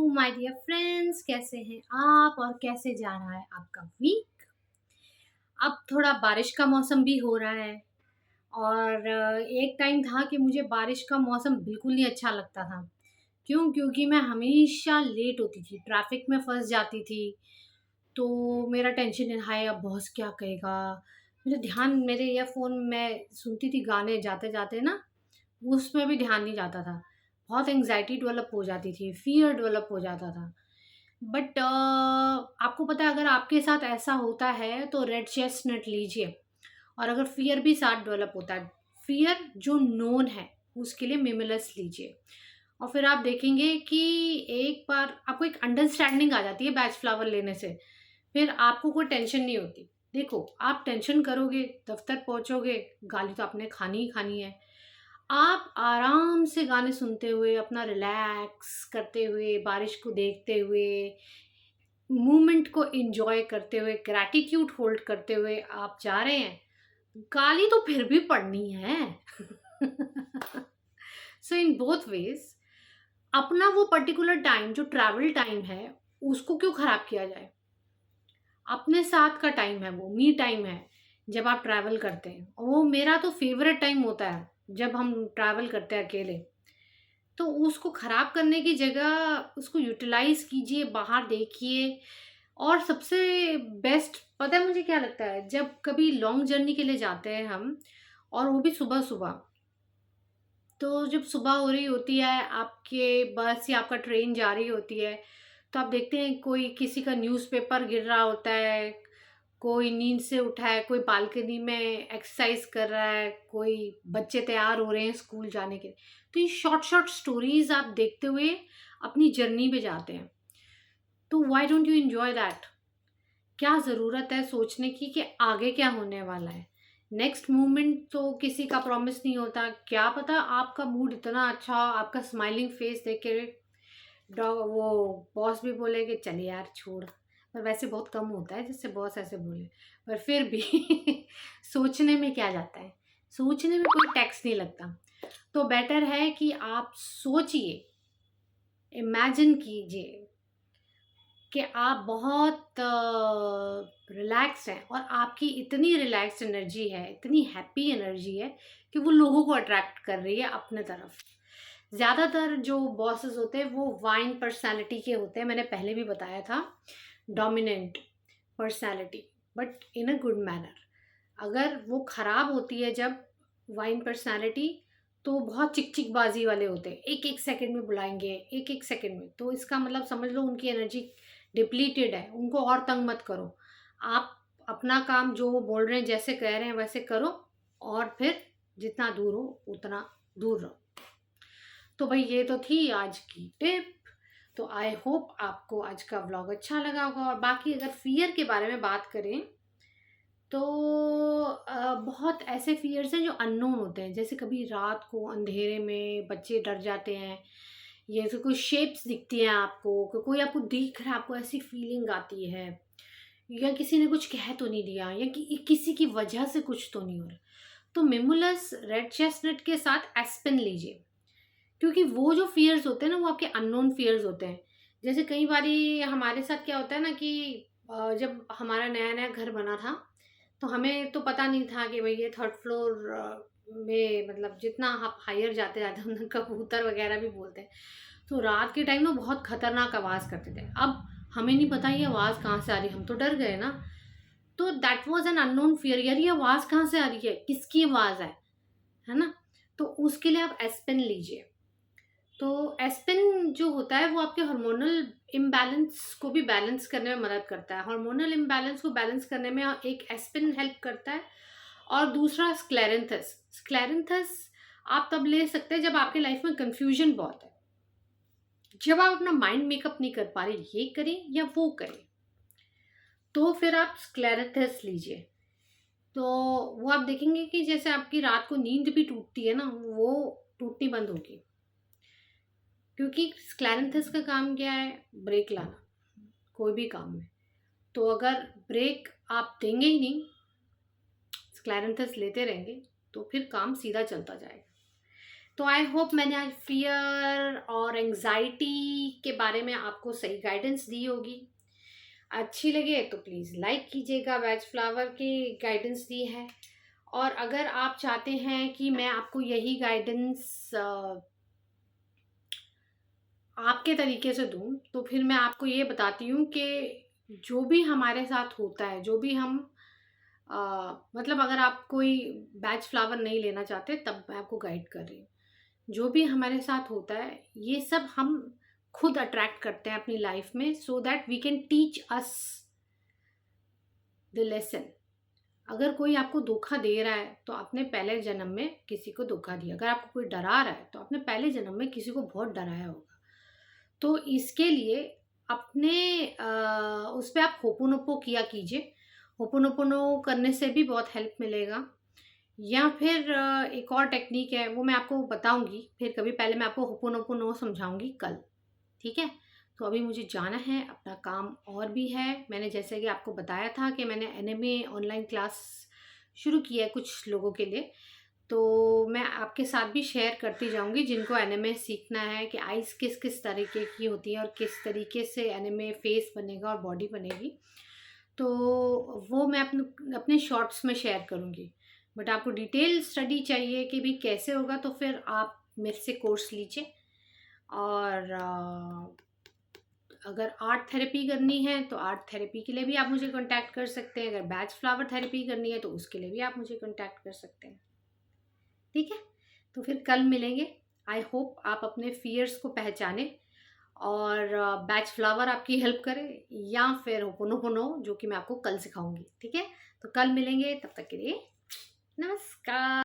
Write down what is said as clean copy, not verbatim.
My dear friends, कैसे हैं आप और कैसे जा रहा है आपका वीक। अब थोड़ा बारिश का मौसम भी हो रहा है और एक टाइम था कि मुझे बारिश का मौसम बिल्कुल नहीं अच्छा लगता था। क्यों? क्योंकि मैं हमेशा लेट होती थी, ट्रैफिक में फंस जाती थी। तो मेरा टेंशन हाय, अब बॉस क्या कहेगा। मेरा ध्यान मेरे ईयरफोन में सुनती थी गाने जाते जाते ना, उसमें भी ध्यान नहीं जाता था। बहुत एंग्जाइटी डेवलप हो जाती थी, फियर डेवलप हो जाता था। बट आपको पता है, अगर आपके साथ ऐसा होता है तो रेड चेस्टनट लीजिए। और अगर फियर भी साथ डेवलप होता है, फियर जो नोन है उसके लिए मिमलस लीजिए। और फिर आप देखेंगे कि एक बार आपको एक अंडरस्टैंडिंग आ जाती है बैच फ्लावर लेने से। फिर आपको कोई टेंशन नहीं होती। देखो, आप टेंशन करोगे, दफ्तर पहुंचोगे, गाली तो आपने खानी ही खानी है। आप आराम से गाने सुनते हुए, अपना रिलैक्स करते हुए, बारिश को देखते हुए, मूवमेंट को एंजॉय करते हुए, ग्रैटिट्यूड होल्ड करते हुए आप जा रहे हैं। गाली तो फिर भी पड़नी है। सो इन बोथ वेज, अपना वो पर्टिकुलर टाइम जो ट्रैवल टाइम है उसको क्यों खराब किया जाए। अपने साथ का टाइम है, वो मी टाइम है जब आप ट्रैवल करते हैं। और वो मेरा तो फेवरेट टाइम होता है जब हम ट्रैवल करते हैं अकेले। तो उसको खराब करने की जगह उसको यूटिलाइज कीजिए, बाहर देखिए। और सबसे बेस्ट पता है मुझे क्या लगता है, जब कभी लॉन्ग जर्नी के लिए जाते हैं हम, और वो भी सुबह सुबह। तो जब सुबह हो रही होती है, आपके बस या आपका ट्रेन जा रही होती है, तो आप देखते हैं कोई किसी का न्यूज़पेपर गिर रहा होता है, कोई नींद से उठा है, कोई बालकनी में एक्सरसाइज कर रहा है, कोई बच्चे तैयार हो रहे हैं स्कूल जाने के लिए। तो ये शॉर्ट शॉर्ट स्टोरीज आप देखते हुए अपनी जर्नी पे जाते हैं। तो why don't you enjoy that. क्या ज़रूरत है सोचने की कि आगे क्या होने वाला है। नेक्स्ट मूवमेंट तो किसी का प्रॉमिस नहीं होता। क्या पता आपका मूड इतना अच्छा, आपका स्माइलिंग फेस देख के वो बॉस भी बोले कि चल यार छोड़। पर वैसे बहुत कम होता है जिससे बॉस ऐसे बोले। पर फिर भी सोचने में क्या जाता है, सोचने में कोई टैक्स नहीं लगता। तो बेटर है कि आप सोचिए, इमेजिन कीजिए कि आप बहुत रिलैक्स्ड हैं, और आपकी इतनी रिलैक्स्ड एनर्जी है, इतनी हैप्पी एनर्जी है कि वो लोगों को अट्रैक्ट कर रही है अपने तरफ। ज़्यादातर जो बॉसेस होते हैं वो वाइन पर्सनालिटी के होते हैं, मैंने पहले भी बताया था। Dominant personality, but in a good manner. अगर वो खराब होती है जब वाइन पर्सनालिटी, तो बहुत चिकचिकबाजी वाले होते हैं, एक एक सेकंड में बुलाएंगे, एक एक सेकंड में। तो इसका मतलब समझ लो उनकी एनर्जी डिप्लीटेड है, उनको और तंग मत करो। आप अपना काम जो वो बोल रहे हैं, जैसे कह रहे हैं वैसे करो, और फिर जितना दूर हो उतना दूर रहो। तो भाई ये तो थी आज की टिप। तो आई होप आपको आज का व्लॉग अच्छा लगा होगा। और बाकी अगर फियर के बारे में बात करें, तो बहुत ऐसे फियर्स हैं जो अननोन होते हैं। जैसे कभी रात को अंधेरे में बच्चे डर जाते हैं, या फिर कोई शेप्स दिखती हैं आपको, कोई आपको दिख रहा है, आपको ऐसी फीलिंग आती है, या किसी ने कुछ कह तो नहीं दिया, या किसी की वजह से कुछ तो नहीं हो रहा। तो मिमुलस रेड चेस्टनट के साथ एस्पेन लीजिए। क्योंकि वो जो फियर्स होते हैं ना, वो आपके अननोन फियर्स होते हैं। जैसे कई बारी हमारे साथ क्या होता है ना कि जब हमारा नया नया घर बना था, तो हमें तो पता नहीं था कि भाई ये थर्ड फ्लोर में, मतलब जितना आप हायर जाते जाते उन कबूतर वगैरह भी बोलते हैं। तो रात के टाइम ना बहुत खतरनाक आवाज़ करते थे। अब हमें नहीं पता ये आवाज़ कहाँ से आ रही है, हम तो डर गए ना। तो that was an unknown fear, यार ये आवाज़ कहाँ से आ रही है, किसकी आवाज़ है ना। तो उसके लिए आप एस्पेन लीजिए। तो एस्पिन जो होता है वो आपके हार्मोनल इम्बैलेंस को भी बैलेंस करने में मदद करता है। हार्मोनल इम्बैलेंस को बैलेंस करने में एक एस्पिन हेल्प करता है। और दूसरा स्क्लेरेंथस। स्क्लेरेंथस आप तब ले सकते हैं जब आपके लाइफ में कंफ्यूजन बहुत है, जब आप अपना माइंड मेकअप नहीं कर पा रहे, ये करें या वो करें, तो फिर आप स्क्लेरेंथस लीजिए। तो वो आप देखेंगे कि जैसे आपकी रात को नींद भी टूटती है ना, वो टूटनी बंद होगी। क्योंकि स्क्लेरेंथस का काम क्या है, ब्रेक लाना कोई भी काम में। तो अगर ब्रेक आप देंगे ही नहीं, स्क्लेरेंथस लेते रहेंगे, तो फिर काम सीधा चलता जाएगा। तो आई होप मैंने आज फियर और एंजाइटी के बारे में आपको सही गाइडेंस दी होगी। अच्छी लगे तो प्लीज़ लाइक कीजिएगा, वेज फ्लावर की गाइडेंस दी है। और अगर आप चाहते हैं कि मैं आपको यही गाइडेंस आपके तरीके से दूँ, तो फिर मैं आपको ये बताती हूँ कि जो भी हमारे साथ होता है, जो भी हम अ, मतलब अगर आप कोई बैच फ्लावर नहीं लेना चाहते तब मैं आपको गाइड कर रही हूँ। जो भी हमारे साथ होता है ये सब हम खुद अट्रैक्ट करते हैं अपनी लाइफ में, so that we can teach us the lesson. अगर कोई आपको धोखा दे रहा है तो आपने पहले जन्म में किसी को धोखा दिया। अगर आपको कोई डरा रहा है तो आपने पहले जन्म में किसी को बहुत डराया होगा। तो इसके लिए अपने उस पे आप होपोनोपो किया कीजिए। होपोनोपोनो करने से भी बहुत हेल्प मिलेगा। या फिर एक और टेक्निक है, वो मैं आपको बताऊंगी फिर कभी। पहले मैं आपको होपोनोपोनो समझाऊंगी कल, ठीक है। तो अभी मुझे जाना है, अपना काम और भी है। मैंने जैसे कि आपको बताया था कि मैंने एनएमए ऑनलाइन क्लास शुरू की है कुछ लोगों के लिए, तो मैं आपके साथ भी शेयर करती जाऊंगी जिनको एनएमए सीखना है कि आइज़ किस किस तरीके की होती है और किस तरीके से एनएमए फेस बनेगा और बॉडी बनेगी। तो वो मैं अपने शॉर्ट्स में शेयर करूंगी। बट आपको डिटेल स्टडी चाहिए कि भी कैसे होगा, तो फिर आप मेरे से कोर्स लीजिए। और अगर आर्ट थेरेपी करनी है तो आर्ट थेरेपी के लिए भी आप मुझे कांटेक्ट कर सकते हैं। अगर बैच फ्लावर थेरेपी करनी है तो उसके लिए भी आप मुझे कांटेक्ट कर सकते हैं, ठीक है। तो फिर कल मिलेंगे। आई होप आप अपने फियर्स को पहचाने और बैच फ्लावर आपकी हेल्प करे, या फिर होपोनोपोनो जो कि मैं आपको कल सिखाऊंगी, ठीक है। तो कल मिलेंगे, तब तक के लिए नमस्कार।